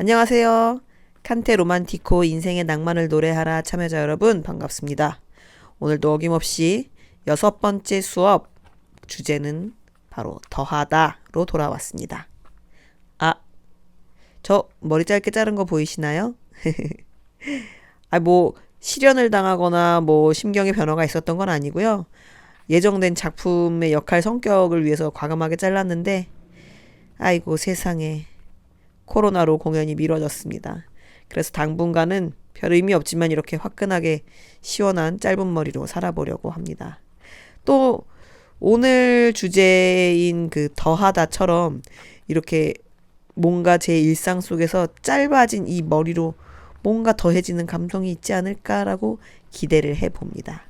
안녕하세요. 칸테 로만티코 인생의 낭만을 노래하라 참여자 여러분 반갑습니다. 오늘도 어김없이 6번째 수업 주제는 바로 더하다로 돌아왔습니다. 아, 저 머리 짧게 자른 거 보이시나요? 실연을 당하거나 심경의 변화가 있었던 건 아니고요. 예정된 작품의 역할 성격을 위해서 과감하게 잘랐는데 아이고 세상에 코로나로 공연이 미뤄졌습니다. 그래서 당분간은 별 의미 없지만 이렇게 화끈하게 시원한 짧은 머리로 살아보려고 합니다. 또 오늘 주제인 그 더하다처럼 이렇게 뭔가 제 일상 속에서 짧아진 이 머리로 뭔가 더해지는 감성이 있지 않을까라고 기대를 해봅니다.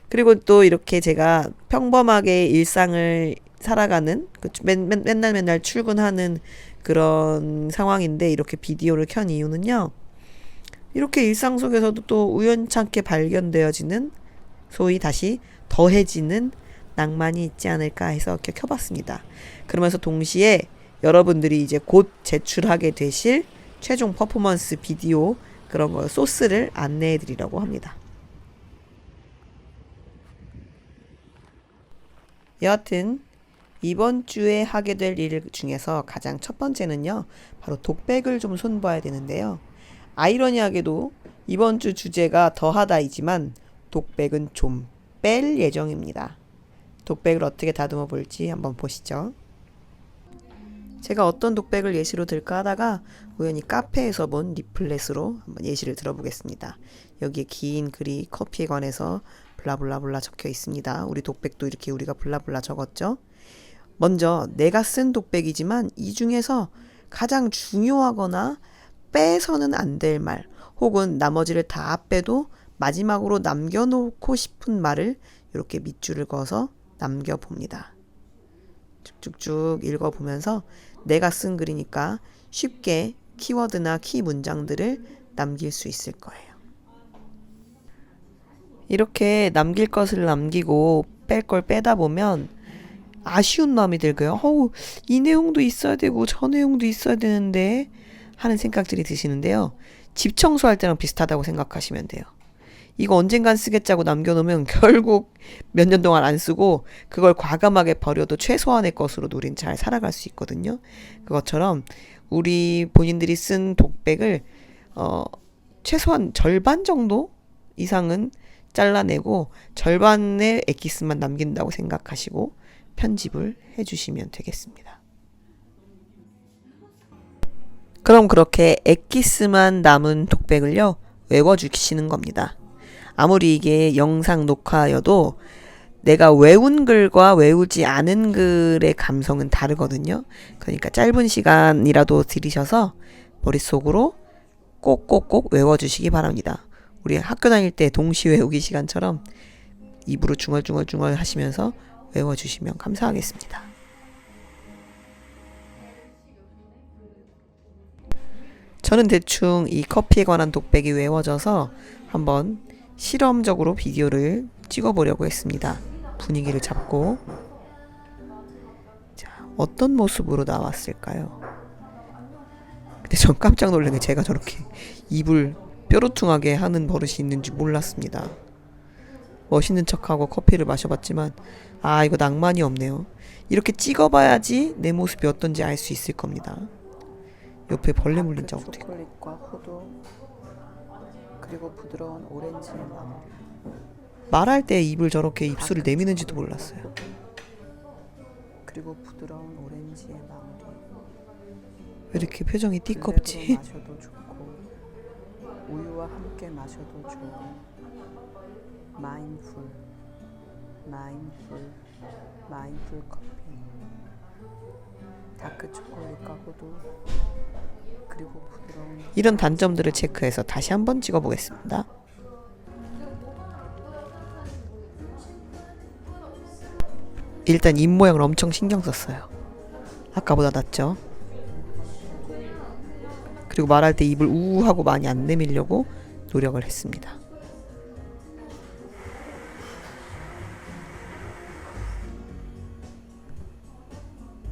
그리고 또 이렇게 제가 평범하게 일상을 살아가는 맨날 출근하는 그런 상황인데 이렇게 비디오를 켠 이유는요. 이렇게 일상 속에서도 또 우연찮게 발견되어지는 소위 다시 더해지는 낭만이 있지 않을까 해서 이렇게 켜봤습니다. 그러면서 동시에 여러분들이 이제 곧 제출하게 되실 최종 퍼포먼스 비디오 그런 거 소스를 안내해 드리려고 합니다. 여하튼 이번 주에 하게 될 일 중에서 가장 첫 번째는요. 바로 독백을 좀 손봐야 되는데요. 아이러니하게도 이번 주 주제가 더하다이지만 독백은 좀 뺄 예정입니다. 독백을 어떻게 다듬어 볼지 한번 보시죠. 제가 어떤 독백을 예시로 들까 하다가 우연히 카페에서 본 리플렛으로 한번 예시를 들어보겠습니다. 여기에 긴 글이 커피에 관해서 블라블라블라 적혀 있습니다. 우리 독백도 이렇게 우리가 블라블라 적었죠. 먼저 내가 쓴 독백이지만 이 중에서 가장 중요하거나 빼서는 안 될 말 혹은 나머지를 다 빼도 마지막으로 남겨놓고 싶은 말을 이렇게 밑줄을 그어서 남겨봅니다. 쭉쭉쭉 읽어보면서 내가 쓴 글이니까 쉽게 키워드나 키 문장들을 남길 수 있을 거예요. 이렇게 남길 것을 남기고 뺄 걸 빼다 보면 아쉬운 마음이 들고요. 이 내용도 있어야 되고 저 내용도 있어야 되는데 하는 생각들이 드시는데요. 집 청소할 때랑 비슷하다고 생각하시면 돼요. 이거 언젠간 쓰겠자고 남겨놓으면 결국 몇 년 동안 안 쓰고 그걸 과감하게 버려도 최소한의 것으로도 우린 잘 살아갈 수 있거든요. 그것처럼 우리 본인들이 쓴 독백을 최소한 절반 정도 이상은 잘라내고 절반의 엑기스만 남긴다고 생각하시고 편집을 해주시면 되겠습니다. 그럼 그렇게 엑기스만 남은 독백을요 외워주시는 겁니다. 아무리 이게 영상 녹화여도 내가 외운 글과 외우지 않은 글의 감성은 다르거든요. 그러니까 짧은 시간이라도 들이셔서 머릿속으로 꼭꼭꼭 외워주시기 바랍니다. 우리 학교 다닐 때 동시 외우기 시간처럼 입으로 중얼중얼 하시면서 외워주시면 감사하겠습니다. 저는 대충 이 커피에 관한 독백이 외워져서 한번 실험적으로 비디오를 찍어보려고 했습니다. 분위기를 잡고 자, 어떤 모습으로 나왔을까요? 근데 전 깜짝 놀란 게 제가 저렇게 입을 뾰루퉁하게 하는 버릇이 있는지 몰랐습니다. 멋있는 척하고 커피를 마셔봤지만 이거 낭만이 없네요. 이렇게 찍어봐야지 내 모습이 어떤지 알 수 있을 겁니다. 옆에 벌레 물린 자국도 있고. 초콜릿과 호두 그리고 부드러운 오렌지의 마무리. 말할 때 입을 저렇게 입술을 내미는지도 몰랐어요. 그리고 부드러운 오렌지의 마무리. 왜 이렇게 표정이 띠껍지? 마셔도 좋고 우유와 함께 마셔도 좋고 마인드풀 커피. 다크 초콜릿과 호두 그리고 부드러운 이런 단점들을 체크해서 다시 한번 찍어보겠습니다. 일단 입 모양을 엄청 신경 썼어요. 아까보다 낫죠? 그리고 말할 때 입을 우하고 많이 안 내밀려고 노력을 했습니다.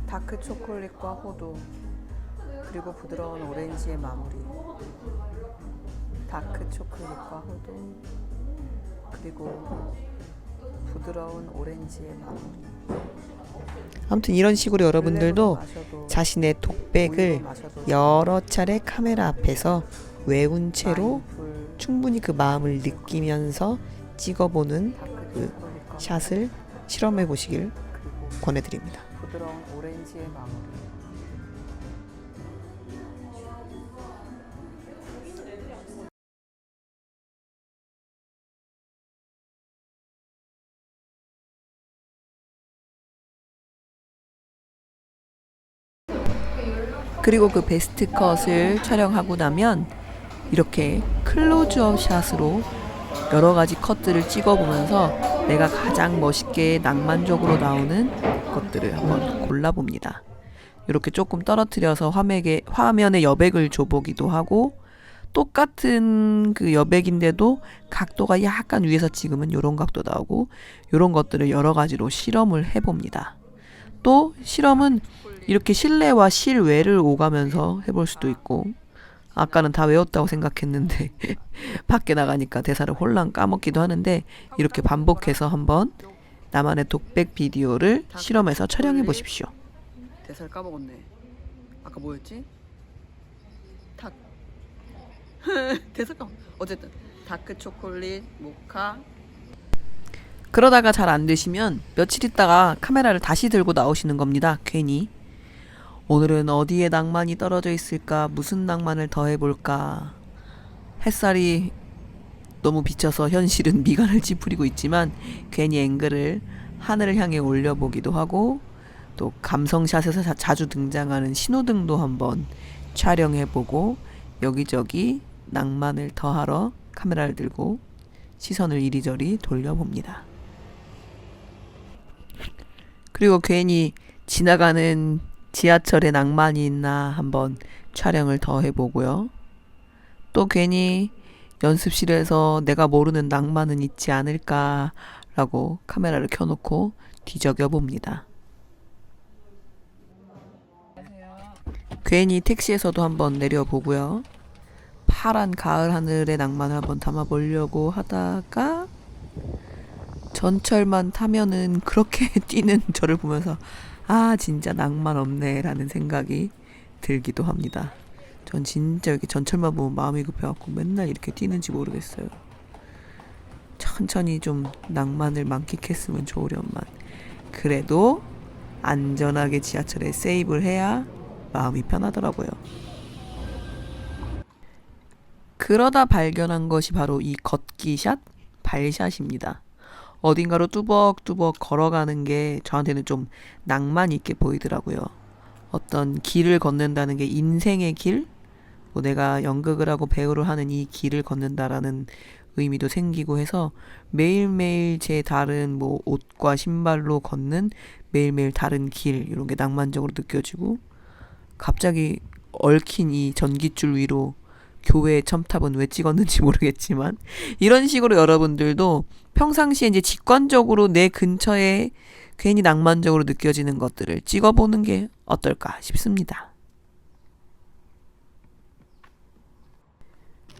다크 초콜릿과 호두 그리고 부드러운 오렌지의 마무리. 다크 초콜릿과 호두 그리고 부드러운 오렌지의 마무리. 아무튼 이런 식으로 여러분들도 마셔도 자신의 독백을 우유로 마셔도 여러 차례 카메라 앞에서 외운 채로 마인드풀 충분히 그 마음을 느끼면서 찍어보는 다크 그 초콜릿과 샷을 실험해 보시길 그리고 권해드립니다. 부드러운 오렌지의 마무리. 그리고 그 베스트 컷을 촬영하고 나면 이렇게 클로즈업 샷으로 여러 가지 컷들을 찍어보면서 내가 가장 멋있게 낭만적으로 나오는 것들을 한번 골라봅니다. 이렇게 조금 떨어뜨려서 화면에 여백을 줘보기도 하고, 똑같은 그 여백인데도 각도가 약간 위에서 찍으면 이런 각도 나오고, 이런 것들을 여러 가지로 실험을 해봅니다. 또 실험은 이렇게 실내와 실외를 오가면서 해볼 수도 있고, 아까는 다 외웠다고 생각했는데 밖에 나가니까 대사를 홀랑 까먹기도 하는데, 이렇게 반복해서 한번 나만의 독백 비디오를 실험해서 촬영해 보십시오. 대사를 까먹었네. 아까 뭐였지? 탁. 대사 까먹. 어쨌든 다크 초콜릿, 모카. 그러다가 잘 안 되시면 며칠 있다가 카메라를 다시 들고 나오시는 겁니다. 괜히. 오늘은 어디에 낭만이 떨어져 있을까? 무슨 낭만을 더해볼까? 햇살이 너무 비쳐서 현실은 미간을 찌푸리고 있지만 괜히 앵글을 하늘을 향해 올려보기도 하고, 또 감성샷에서 자주 등장하는 신호등도 한번 촬영해보고, 여기저기 낭만을 더하러 카메라를 들고 시선을 이리저리 돌려봅니다. 그리고 괜히 지나가는 지하철에 낭만이 있나 한번 촬영을 더 해보고요. 또 괜히 연습실에서 내가 모르는 낭만은 있지 않을까라고 카메라를 켜놓고 뒤적여 봅니다. 괜히 택시에서도 한번 내려보고요. 파란 가을 하늘의 낭만을 한번 담아보려고 하다가 전철만 타면은 그렇게 뛰는 저를 보면서 아 진짜 낭만 없네 라는 생각이 들기도 합니다. 전 진짜 이렇게 전철만 보면 마음이 급해갖고 맨날 이렇게 뛰는지 모르겠어요. 천천히 좀 낭만을 만끽했으면 좋으련만. 그래도 안전하게 지하철에 세이브를 해야 마음이 편하더라고요. 그러다 발견한 것이 바로 이 걷기샷, 발샷입니다. 어딘가로 뚜벅뚜벅 걸어가는 게 저한테는 좀 낭만 있게 보이더라고요. 어떤 길을 걷는다는 게 인생의 길? 뭐 내가 연극을 하고 배우를 하는 이 길을 걷는다라는 의미도 생기고 해서 매일매일 제 다른 뭐 옷과 신발로 걷는 매일매일 다른 길, 이런 게 낭만적으로 느껴지고, 갑자기 얽힌 이 전깃줄 위로 교회의 첨탑은 왜 찍었는지 모르겠지만, 이런 식으로 여러분들도 평상시에 이제 직관적으로 내 근처에 괜히 낭만적으로 느껴지는 것들을 찍어보는 게 어떨까 싶습니다.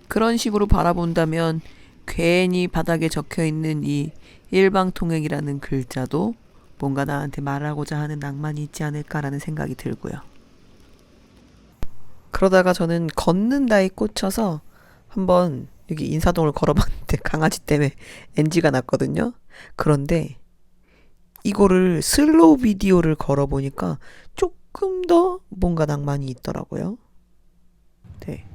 그런 식으로 바라본다면 괜히 바닥에 적혀있는 이 일방통행이라는 글자도 뭔가 나한테 말하고자 하는 낭만이 있지 않을까라는 생각이 들고요. 그러다가 저는 걷는다에 꽂혀서 한번 여기 인사동을 걸어봤는데 강아지 때문에 NG가 났거든요. 그런데 이거를 슬로우 비디오를 걸어보니까 조금 더 뭔가 낭만이 있더라고요. 네.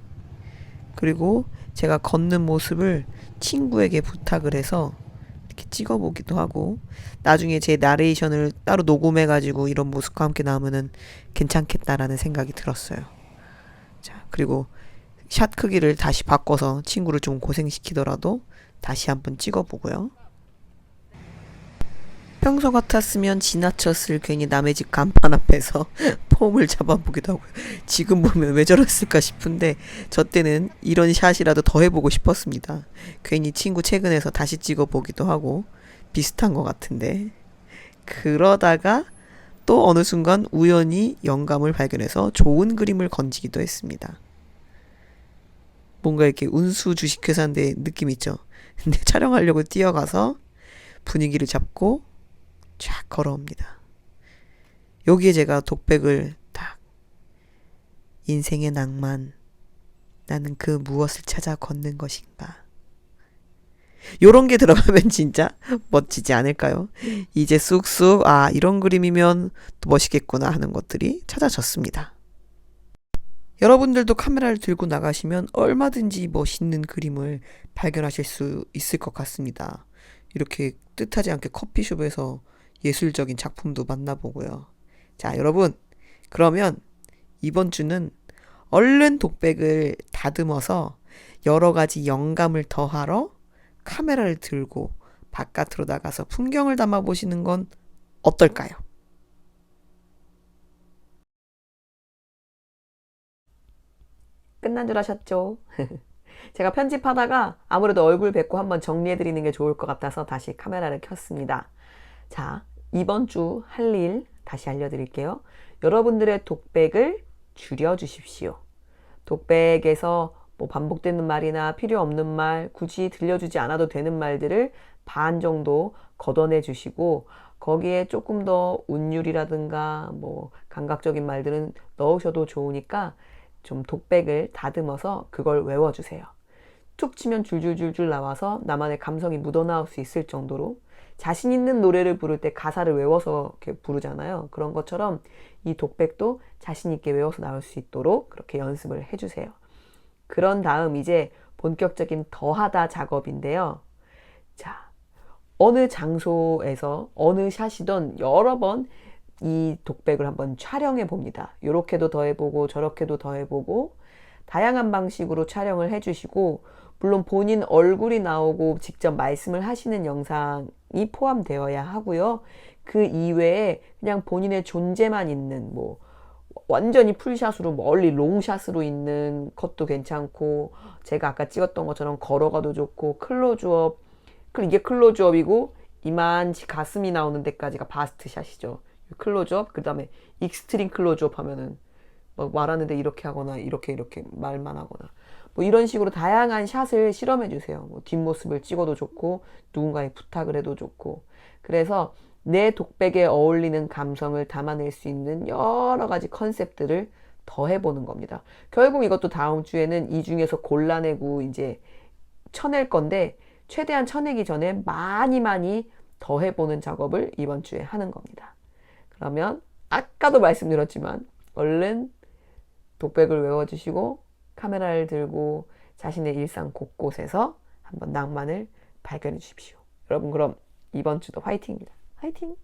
그리고 제가 걷는 모습을 친구에게 부탁을 해서 이렇게 찍어보기도 하고, 나중에 제 나레이션을 따로 녹음해가지고 이런 모습과 함께 나오면은 괜찮겠다라는 생각이 들었어요. 자, 그리고 샷 크기를 다시 바꿔서 친구를 좀 고생시키더라도 다시 한번 찍어보고요. 평소 같았으면 지나쳤을 괜히 남의 집 간판 앞에서 폼을 잡아보기도 하고요. 지금 보면 왜 저랬을까 싶은데 저 때는 이런 샷이라도 더 해보고 싶었습니다. 괜히 친구 최근에서 다시 찍어보기도 하고 비슷한 것 같은데, 그러다가 또 어느 순간 우연히 영감을 발견해서 좋은 그림을 건지기도 했습니다. 뭔가 이렇게 운수 주식회사인데 느낌 있죠? 근데 촬영하려고 뛰어가서 분위기를 잡고 쫙 걸어옵니다. 여기에 제가 독백을 딱, 인생의 낭만, 나는 그 무엇을 찾아 걷는 것인가, 요런 게 들어가면 진짜 멋지지 않을까요? 이제 쑥쑥 이런 그림이면 또 멋있겠구나 하는 것들이 찾아졌습니다. 여러분들도 카메라를 들고 나가시면 얼마든지 멋있는 그림을 발견하실 수 있을 것 같습니다. 이렇게 뜻하지 않게 커피숍에서 예술적인 작품도 만나보고요. 자, 여러분, 그러면 이번 주는 얼른 독백을 다듬어서 여러 가지 영감을 더하러 카메라를 들고 바깥으로 나가서 풍경을 담아보시는 건 어떨까요? 끝난 줄 아셨죠? 제가 편집하다가 아무래도 얼굴 뵙고 한번 정리해드리는 게 좋을 것 같아서 다시 카메라를 켰습니다. 자, 이번 주 할 일 다시 알려드릴게요. 여러분들의 독백을 줄여주십시오. 독백에서 뭐 반복되는 말이나 필요 없는 말, 굳이 들려주지 않아도 되는 말들을 반 정도 걷어내 주시고, 거기에 조금 더 운율이라든가 뭐 감각적인 말들은 넣으셔도 좋으니까 좀 독백을 다듬어서 그걸 외워주세요. 툭 치면 줄줄줄줄 나와서 나만의 감성이 묻어나올 수 있을 정도로, 자신 있는 노래를 부를 때 가사를 외워서 이렇게 부르잖아요. 그런 것처럼 이 독백도 자신 있게 외워서 나올 수 있도록 그렇게 연습을 해주세요. 그런 다음 이제 본격적인 더하다 작업인데요. 자, 어느 장소에서 어느 샷이든 여러 번 이 독백을 한번 촬영해 봅니다. 이렇게도 더해보고 저렇게도 더해보고 다양한 방식으로 촬영을 해주시고, 물론 본인 얼굴이 나오고 직접 말씀을 하시는 영상이 포함되어야 하고요. 그 이외에 그냥 본인의 존재만 있는, 뭐 완전히 풀샷으로 멀리 롱샷으로 있는 컷도 괜찮고, 제가 아까 찍었던 것처럼 걸어가도 좋고, 클로즈업, 이게 클로즈업이고 이만치 가슴이 나오는 데까지가 바스트 샷이죠. 클로즈업, 그 다음에 익스트림 클로즈업 하면은 막 말하는데 이렇게 하거나 이렇게 말만 하거나 뭐 이런 식으로 다양한 샷을 실험해 주세요. 뭐 뒷모습을 찍어도 좋고 누군가에 부탁을 해도 좋고, 그래서 내 독백에 어울리는 감성을 담아낼 수 있는 여러 가지 컨셉들을 더해보는 겁니다. 결국 이것도 다음 주에는 이 중에서 골라내고 이제 쳐낼 건데, 최대한 쳐내기 전에 많이 더해보는 작업을 이번 주에 하는 겁니다. 그러면 아까도 말씀드렸지만 얼른 독백을 외워주시고 카메라를 들고 자신의 일상 곳곳에서 한번 낭만을 발견해 주십시오. 여러분, 그럼 이번 주도 화이팅입니다. 화이팅!